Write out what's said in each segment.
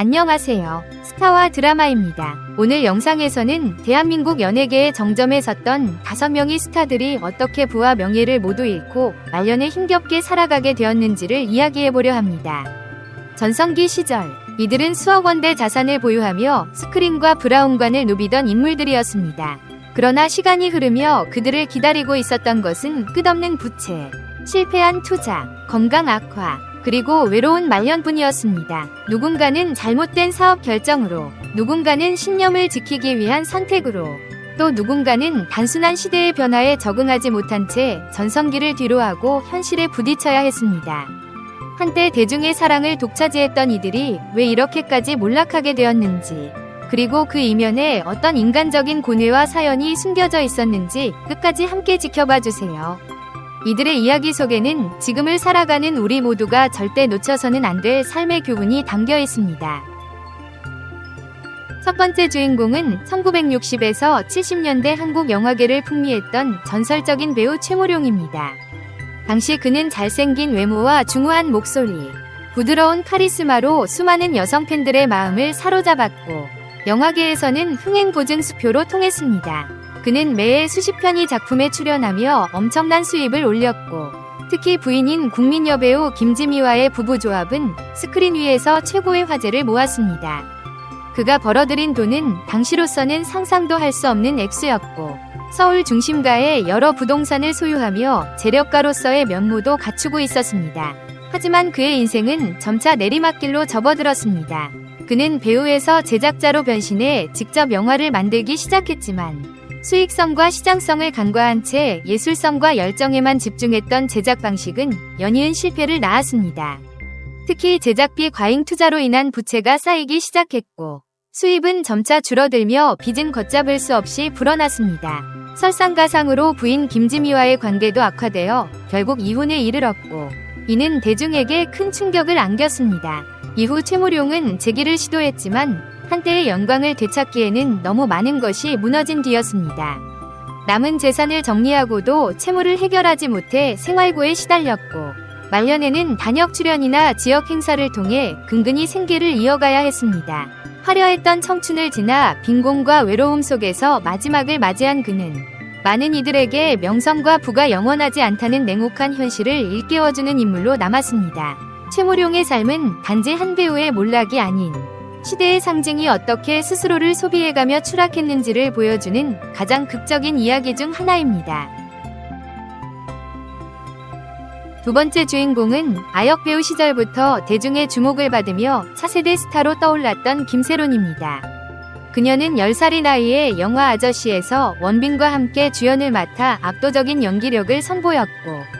안녕하세요. 스타와 드라마입니다. 오늘 영상에서는 대한민국 연예계의 정점에 섰던 5명의 스타들이 어떻게 부와 명예를 모두 잃고 말년에 힘겹게 살아가게 되었는지를 이야기해보려 합니다. 전성기 시절, 이들은 수억 원대 자산을 보유하며 스크린과 브라운관을 누비던 인물들이었습니다. 그러나 시간이 흐르며 그들을 기다리고 있었던 것은 끝없는 부채, 실패한 투자, 건강 악화, 그리고 외로운 말년뿐이었습니다. 누군가는 잘못된 사업 결정으로, 누군가는 신념을 지키기 위한 선택으로, 또 누군가는 단순한 시대의 변화에 적응하지 못한 채 전성기를 뒤로하고 현실에 부딪혀야 했습니다. 한때 대중의 사랑을 독차지했던 이들이 왜 이렇게까지 몰락하게 되었는지, 그리고 그 이면에 어떤 인간적인 고뇌와 사연이 숨겨져 있었는지 끝까지 함께 지켜봐 주세요. 이들의 이야기 속에는 지금을 살아가는 우리 모두가 절대 놓쳐서는 안 될 삶의 교훈이 담겨 있습니다. 첫 번째 주인공은 1960에서 70년대 한국 영화계를 풍미했던 전설적인 배우 최무룡입니다. 당시 그는 잘생긴 외모와 중후한 목소리, 부드러운 카리스마로 수많은 여성 팬들의 마음을 사로잡았고 영화계에서는 흥행보증수표로 통했습니다. 그는 매해 수십 편의 작품에 출연하며 엄청난 수입을 올렸고 특히 부인인 국민 여배우 김지미와의 부부조합은 스크린 위에서 최고의 화제를 모았습니다. 그가 벌어들인 돈은 당시로서는 상상도 할 수 없는 액수였고 서울 중심가에 여러 부동산을 소유하며 재력가로서의 면모도 갖추고 있었습니다. 하지만 그의 인생은 점차 내리막길로 접어들었습니다. 그는 배우에서 제작자로 변신해 직접 영화를 만들기 시작했지만 수익성과 시장성을 간과한 채 예술성과 열정에만 집중했던 제작 방식은 연이은 실패를 낳았습니다. 특히 제작비 과잉 투자로 인한 부채가 쌓이기 시작했고 수입은 점차 줄어들며 빚은 걷잡을 수 없이 불어났습니다. 설상가상으로 부인 김지미와의 관계도 악화되어 결국 이혼에 이르렀고 이는 대중에게 큰 충격을 안겼습니다. 이후 최무룡은 재기를 시도했지만 한때의 영광을 되찾기에는 너무 많은 것이 무너진 뒤였습니다. 남은 재산을 정리하고도 채무를 해결하지 못해 생활고에 시달렸고 말년에는 단역 출연이나 지역 행사를 통해 근근히 생계를 이어가야 했습니다. 화려했던 청춘을 지나 빈곤과 외로움 속에서 마지막을 맞이한 그는 많은 이들에게 명성과 부가 영원하지 않다는 냉혹한 현실을 일깨워주는 인물로 남았습니다. 최무룡의 삶은 단지 한 배우의 몰락이 아닌 시대의 상징이 어떻게 스스로를 소비해가며 추락했는지를 보여주는 가장 극적인 이야기 중 하나입니다. 두 번째 주인공은 아역 배우 시절부터 대중의 주목을 받으며 차세대 스타로 떠올랐던 김세론입니다. 그녀는 10살의 나이에 영화 아저씨에서 원빈과 함께 주연을 맡아 압도적인 연기력을 선보였고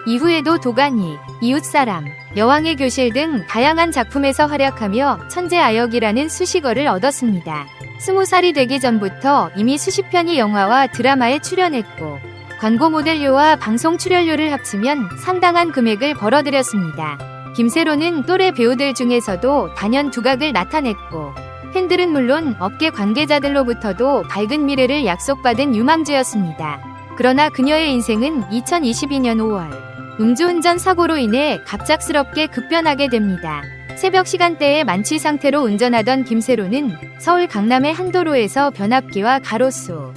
이후에도 도가니, 이웃사람, 여왕의 교실 등 다양한 작품에서 활약하며 천재 아역이라는 수식어를 얻었습니다. 20살이 되기 전부터 이미 수십 편의 영화와 드라마에 출연했고 광고 모델료와 방송 출연료를 합치면 상당한 금액을 벌어들였습니다. 김세론은 또래 배우들 중에서도 단연 두각을 나타냈고 팬들은 물론 업계 관계자들로부터도 밝은 미래를 약속받은 유망주였습니다. 그러나 그녀의 인생은 2022년 5월 음주운전 사고로 인해 갑작스럽게 급변하게 됩니다. 새벽 시간대에 만취 상태로 운전하던 김세론은 서울 강남의 한 도로에서 변압기와 가로수,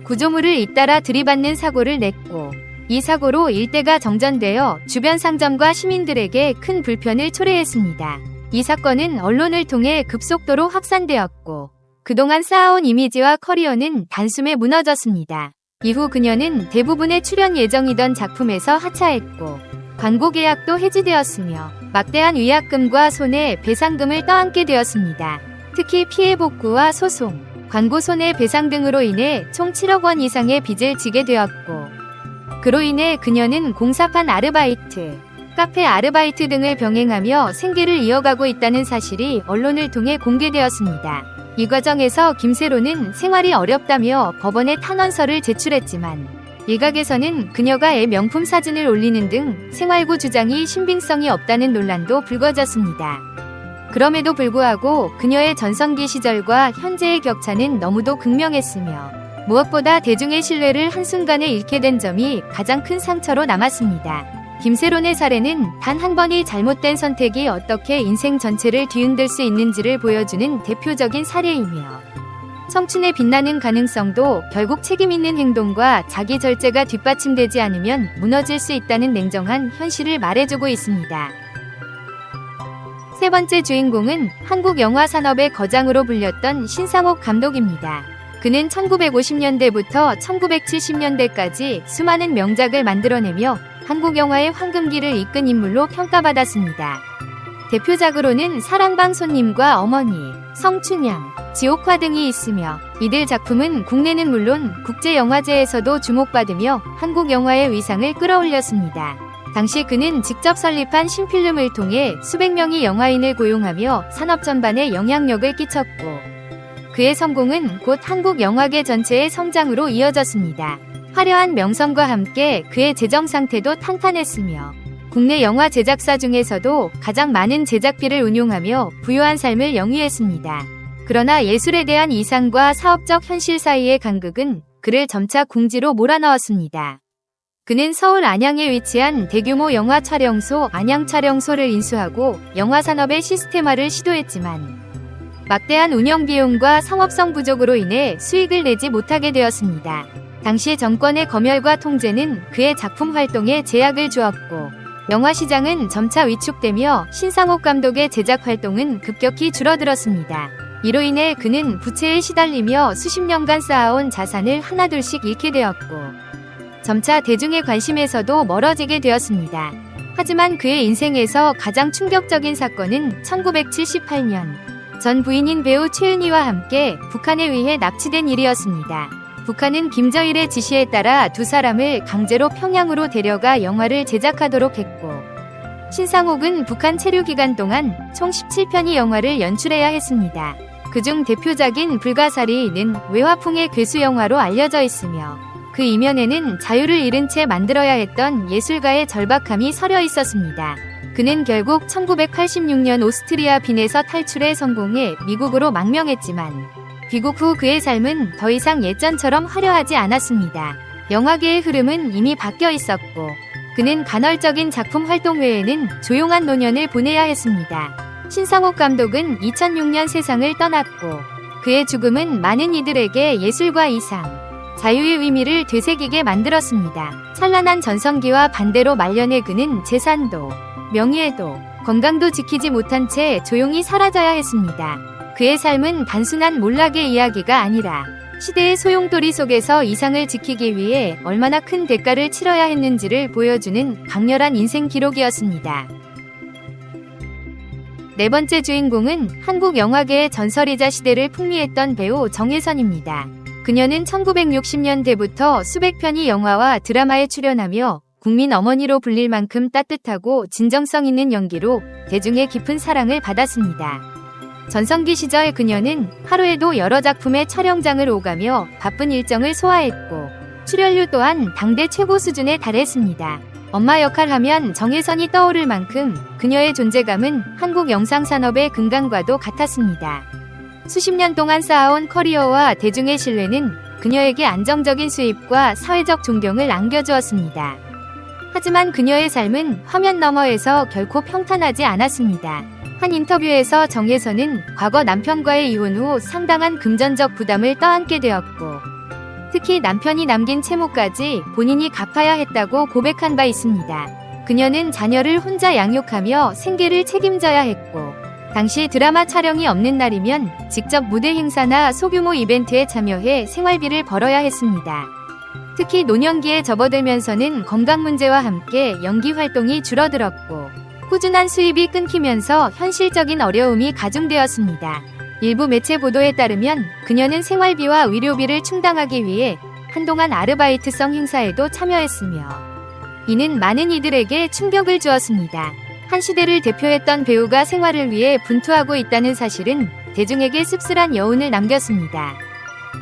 구조물을 잇따라 들이받는 사고를 냈고 이 사고로 일대가 정전되어 주변 상점과 시민들에게 큰 불편을 초래했습니다. 이 사건은 언론을 통해 급속도로 확산되었고 그동안 쌓아온 이미지와 커리어는 단숨에 무너졌습니다. 이후 그녀는 대부분의 출연 예정이던 작품에서 하차했고 광고 계약도 해지되었으며 막대한 위약금과 손해배상금을 떠안게 되었습니다. 특히 피해 복구와 소송, 광고 손해배상 등으로 인해 총 7억 원 이상의 빚을 지게 되었고 그로 인해 그녀는 공사판 아르바이트, 카페 아르바이트 등을 병행하며 생계를 이어가고 있다는 사실이 언론을 통해 공개되었습니다. 이 과정에서 김세론은 생활이 어렵다며 법원에 탄원서를 제출했지만 일각에서는 그녀가 애 명품 사진을 올리는 등 생활고 주장이 신빙성이 없다는 논란도 불거졌습니다. 그럼에도 불구하고 그녀의 전성기 시절과 현재의 격차는 너무도 극명했으며 무엇보다 대중의 신뢰를 한순간에 잃게 된 점이 가장 큰 상처로 남았습니다. 김세론의 사례는 단 한 번의 잘못된 선택이 어떻게 인생 전체를 뒤흔들 수 있는지를 보여주는 대표적인 사례이며, 청춘의 빛나는 가능성도 결국 책임 있는 행동과 자기 절제가 뒷받침되지 않으면 무너질 수 있다는 냉정한 현실을 말해주고 있습니다. 세 번째 주인공은 한국 영화 산업의 거장으로 불렸던 신상옥 감독입니다. 그는 1950년대부터 1970년대까지 수많은 명작을 만들어내며 한국 영화의 황금기를 이끈 인물로 평가받았습니다. 대표작으로는 사랑방 손님과 어머니, 성춘향, 지옥화 등이 있으며, 이들 작품은 국내는 물론 국제영화제에서도 주목받으며 한국 영화의 위상을 끌어올렸습니다. 당시 그는 직접 설립한 신필름을 통해 수백 명의 영화인을 고용하며 산업 전반에 영향력을 끼쳤고, 그의 성공은 곧 한국 영화계 전체의 성장으로 이어졌습니다. 화려한 명성과 함께 그의 재정 상태도 탄탄했으며, 국내 영화 제작사 중에서도 가장 많은 제작비를 운용하며 부유한 삶을 영위했습니다. 그러나 예술에 대한 이상과 사업적 현실 사이의 간극은 그를 점차 궁지로 몰아넣었습니다. 그는 서울 안양에 위치한 대규모 영화 촬영소 안양촬영소를 인수하고 영화 산업의 시스템화를 시도했지만, 막대한 운영 비용과 상업성 부족으로 인해 수익을 내지 못하게 되었습니다. 당시 정권의 검열과 통제는 그의 작품 활동에 제약을 주었고, 영화 시장은 점차 위축되며 신상옥 감독의 제작 활동은 급격히 줄어들었습니다. 이로 인해 그는 부채에 시달리며 수십 년간 쌓아온 자산을 하나둘씩 잃게 되었고, 점차 대중의 관심에서도 멀어지게 되었습니다. 하지만 그의 인생에서 가장 충격적인 사건은 1978년 전 부인인 배우 최은희와 함께 북한에 의해 납치된 일이었습니다. 북한은 김저일의 지시에 따라 두 사람을 강제로 평양으로 데려가 영화를 제작하도록 했고, 신상옥은 북한 체류 기간 동안 총 17편의 영화를 연출해야 했습니다. 그중 대표작인 불가사리는 외화풍의 괴수 영화로 알려져 있으며, 그 이면에는 자유를 잃은 채 만들어야 했던 예술가의 절박함이 서려 있었습니다. 그는 결국 1986년 오스트리아 빈에서 탈출에 성공해 미국으로 망명했지만, 귀국 후 그의 삶은 더 이상 예전처럼 화려하지 않았습니다. 영화계의 흐름은 이미 바뀌어 있었고, 그는 간헐적인 작품 활동 외에는 조용한 노년을 보내야 했습니다. 신상옥 감독은 2006년 세상을 떠났고, 그의 죽음은 많은 이들에게 예술과 이상, 자유의 의미를 되새기게 만들었습니다. 찬란한 전성기와 반대로 말년에 그는 재산도, 명예도, 건강도 지키지 못한 채 조용히 사라져야 했습니다. 그의 삶은 단순한 몰락의 이야기가 아니라 시대의 소용돌이 속에서 이상을 지키기 위해 얼마나 큰 대가를 치러야 했는지를 보여주는 강렬한 인생 기록이었습니다. 네 번째 주인공은 한국 영화계의 전설이자 시대를 풍미했던 배우 정혜선입니다. 그녀는 1960년대부터 수백 편의 영화와 드라마에 출연하며 국민 어머니로 불릴 만큼 따뜻하고 진정성 있는 연기로 대중의 깊은 사랑을 받았습니다. 전성기 시절 그녀는 하루에도 여러 작품의 촬영장을 오가며 바쁜 일정을 소화했고, 출연료 또한 당대 최고 수준에 달했습니다. 엄마 역할하면 정혜선이 떠오를 만큼 그녀의 존재감은 한국 영상산업의 근간과도 같았습니다. 수십 년 동안 쌓아온 커리어와 대중의 신뢰는 그녀에게 안정적인 수입과 사회적 존경을 안겨주었습니다. 하지만 그녀의 삶은 화면 너머에서 결코 평탄하지 않았습니다. 한 인터뷰에서 정혜선은 과거 남편과의 이혼 후 상당한 금전적 부담을 떠안게 되었고, 특히 남편이 남긴 채무까지 본인이 갚아야 했다고 고백한 바 있습니다. 그녀는 자녀를 혼자 양육하며 생계를 책임져야 했고, 당시 드라마 촬영이 없는 날이면 직접 무대 행사나 소규모 이벤트에 참여해 생활비를 벌어야 했습니다. 특히 노년기에 접어들면서는 건강 문제와 함께 연기 활동이 줄어들었고, 꾸준한 수입이 끊기면서 현실적인 어려움이 가중되었습니다. 일부 매체 보도에 따르면 그녀는 생활비와 의료비를 충당하기 위해 한동안 아르바이트성 행사에도 참여했으며, 이는 많은 이들에게 충격을 주었습니다. 한 시대를 대표했던 배우가 생활을 위해 분투하고 있다는 사실은 대중에게 씁쓸한 여운을 남겼습니다.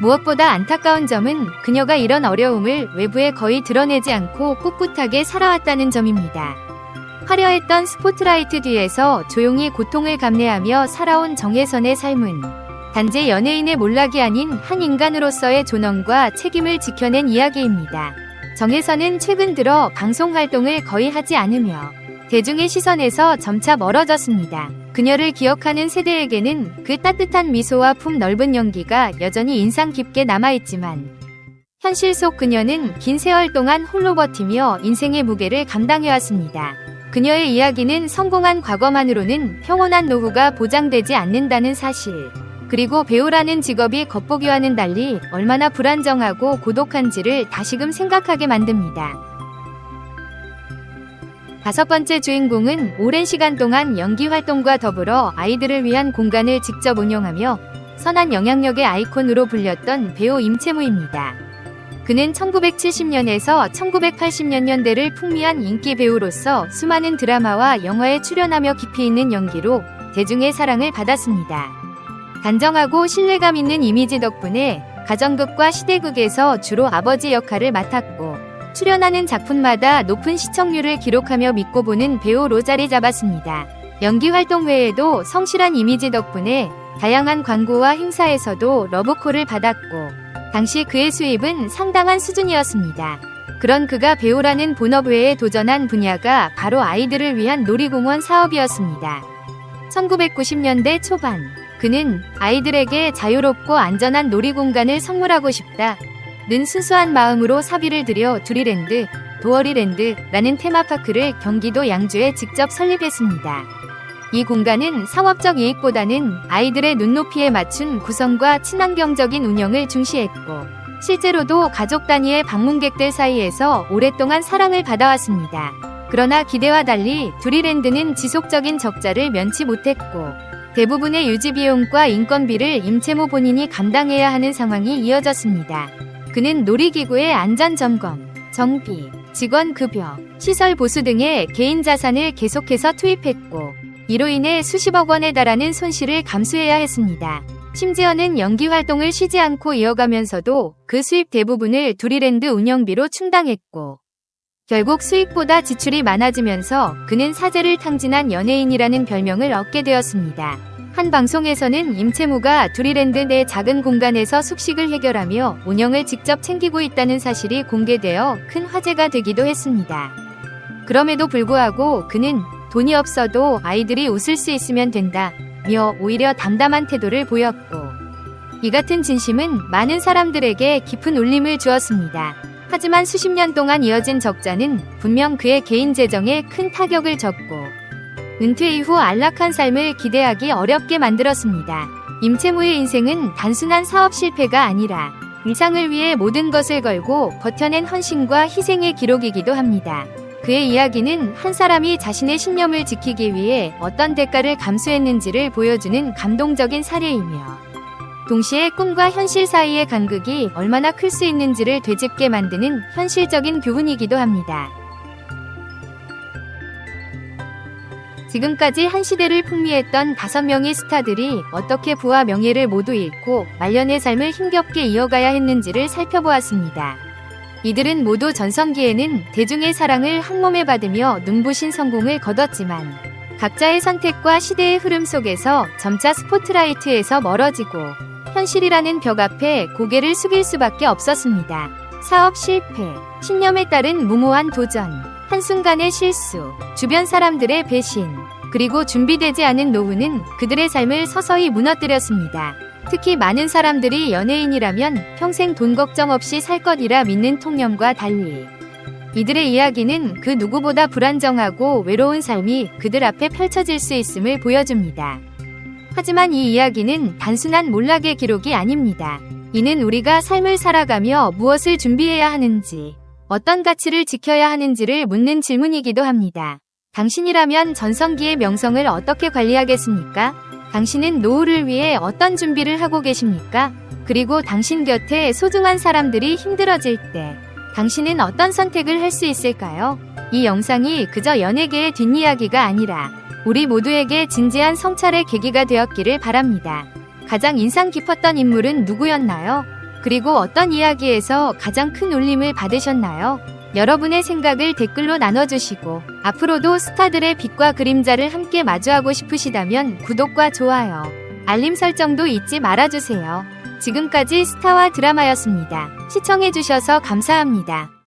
무엇보다 안타까운 점은 그녀가 이런 어려움을 외부에 거의 드러내지 않고 꿋꿋하게 살아왔다는 점입니다. 화려했던 스포트라이트 뒤에서 조용히 고통을 감내하며 살아온 정혜선의 삶은 단지 연예인의 몰락이 아닌 한 인간으로서의 존엄과 책임을 지켜낸 이야기입니다. 정혜선은 최근 들어 방송 활동을 거의 하지 않으며 대중의 시선에서 점차 멀어졌습니다. 그녀를 기억하는 세대에게는 그 따뜻한 미소와 품 넓은 연기가 여전히 인상 깊게 남아있지만 현실 속 그녀는 긴 세월 동안 홀로 버티며 인생의 무게를 감당해왔습니다. 그녀의 이야기는 성공한 과거만으로는 평온한 노후가 보장되지 않는다는 사실, 그리고 배우라는 직업이 겉보기와는 달리 얼마나 불안정하고 고독한지를 다시금 생각하게 만듭니다. 5번째 주인공은 오랜 시간 동안 연기 활동과 더불어 아이들을 위한 공간을 직접 운영하며 선한 영향력의 아이콘으로 불렸던 배우 임채무입니다. 그는 1970년에서 1980년대를 풍미한 인기 배우로서 수많은 드라마와 영화에 출연하며 깊이 있는 연기로 대중의 사랑을 받았습니다. 단정하고 신뢰감 있는 이미지 덕분에 가정극과 시대극에서 주로 아버지 역할을 맡았고 출연하는 작품마다 높은 시청률을 기록하며 믿고 보는 배우로 자리 잡았습니다. 연기 활동 외에도 성실한 이미지 덕분에 다양한 광고와 행사에서도 러브콜을 받았고 당시 그의 수입은 상당한 수준이었습니다. 그런 그가 배우라는 본업 외에 도전한 분야가 바로 아이들을 위한 놀이공원 사업이었습니다. 1990년대 초반 그는 아이들에게 자유롭고 안전한 놀이공간을 선물하고 싶다는 순수한 마음으로 사비를 들여 두리랜드, 도어리랜드라는 테마파크를 경기도 양주에 직접 설립했습니다. 이 공간은 상업적 이익보다는 아이들의 눈높이에 맞춘 구성과 친환경적인 운영을 중시했고 실제로도 가족 단위의 방문객들 사이에서 오랫동안 사랑을 받아왔습니다. 그러나 기대와 달리 두리랜드는 지속적인 적자를 면치 못했고 대부분의 유지비용과 인건비를 임채무 본인이 감당해야 하는 상황이 이어졌습니다. 그는 놀이기구의 안전점검, 정비, 직원 급여, 시설 보수 등의 개인 자산을 계속해서 투입했고 이로 인해 수십억 원에 달하는 손실을 감수해야 했습니다. 심지어는 연기 활동을 쉬지 않고 이어가면서도 그 수입 대부분을 두리랜드 운영비로 충당했고 결국 수익보다 지출이 많아지면서 그는 사재를 탕진한 연예인이라는 별명을 얻게 되었습니다. 한 방송에서는 임채무가 두리랜드 내 작은 공간에서 숙식을 해결하며 운영을 직접 챙기고 있다는 사실이 공개되어 큰 화제가 되기도 했습니다. 그럼에도 불구하고 그는 돈이 없어도 아이들이 웃을 수 있으면 된다며 오히려 담담한 태도를 보였고 이 같은 진심은 많은 사람들에게 깊은 울림을 주었습니다. 하지만 수십 년 동안 이어진 적자는 분명 그의 개인 재정에 큰 타격을 줬고 은퇴 이후 안락한 삶을 기대하기 어렵게 만들었습니다. 임채무의 인생은 단순한 사업 실패가 아니라 일상을 위해 모든 것을 걸고 버텨낸 헌신과 희생의 기록이기도 합니다. 그의 이야기는 한 사람이 자신의 신념을 지키기 위해 어떤 대가를 감수했는지를 보여주는 감동적인 사례이며 동시에 꿈과 현실 사이의 간극이 얼마나 클 수 있는지를 되짚게 만드는 현실적인 교훈이기도 합니다. 지금까지 한 시대를 풍미했던 5명의 스타들이 어떻게 부와 명예를 모두 잃고 말년의 삶을 힘겹게 이어가야 했는지를 살펴보았습니다. 이들은 모두 전성기에는 대중의 사랑을 한몸에 받으며 눈부신 성공을 거뒀지만 각자의 선택과 시대의 흐름 속에서 점차 스포트라이트에서 멀어지고 현실이라는 벽 앞에 고개를 숙일 수밖에 없었습니다. 사업 실패, 신념에 따른 무모한 도전, 한순간의 실수, 주변 사람들의 배신, 그리고 준비되지 않은 노후는 그들의 삶을 서서히 무너뜨렸습니다. 특히 많은 사람들이 연예인이라면 평생 돈 걱정 없이 살 것이라 믿는 통념과 달리 이들의 이야기는 그 누구보다 불안정하고 외로운 삶이 그들 앞에 펼쳐질 수 있음을 보여줍니다. 하지만 이 이야기는 단순한 몰락의 기록이 아닙니다. 이는 우리가 삶을 살아가며 무엇을 준비해야 하는지, 어떤 가치를 지켜야 하는지를 묻는 질문이기도 합니다. 당신이라면 전성기의 명성을 어떻게 관리하겠습니까? 당신은 노후를 위해 어떤 준비를 하고 계십니까? 그리고 당신 곁에 소중한 사람들이 힘들어질 때 당신은 어떤 선택을 할 수 있을까요? 이 영상이 그저 연예계의 뒷이야기가 아니라 우리 모두에게 진지한 성찰의 계기가 되었기를 바랍니다. 가장 인상 깊었던 인물은 누구였나요? 그리고 어떤 이야기에서 가장 큰 울림을 받으셨나요? 여러분의 생각을 댓글로 나눠주시고 앞으로도 스타들의 빛과 그림자를 함께 마주하고 싶으시다면 구독과 좋아요, 알림 설정도 잊지 말아주세요. 지금까지 스타와 드라마였습니다. 시청해주셔서 감사합니다.